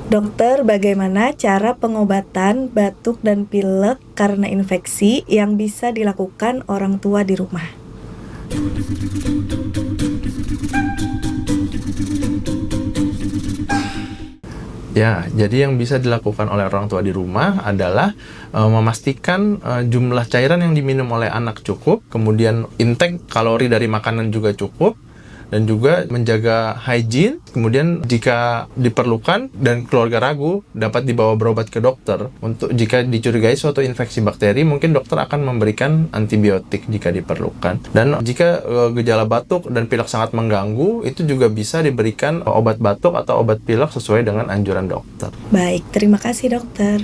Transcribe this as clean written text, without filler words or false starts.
Dokter, bagaimana cara pengobatan batuk dan pilek karena infeksi yang bisa dilakukan orang tua di rumah? Ya, jadi yang bisa dilakukan oleh orang tua di rumah adalah memastikan jumlah cairan yang diminum oleh anak cukup, kemudian intake kalori dari makanan juga cukup, dan juga menjaga hygiene. Kemudian jika diperlukan dan keluarga ragu, dapat dibawa berobat ke dokter. Untuk jika dicurigai suatu infeksi bakteri, mungkin dokter akan memberikan antibiotik jika diperlukan. Dan jika gejala batuk dan pilek sangat mengganggu, itu juga bisa diberikan obat batuk atau obat pilek sesuai dengan anjuran dokter. Baik, terima kasih dokter.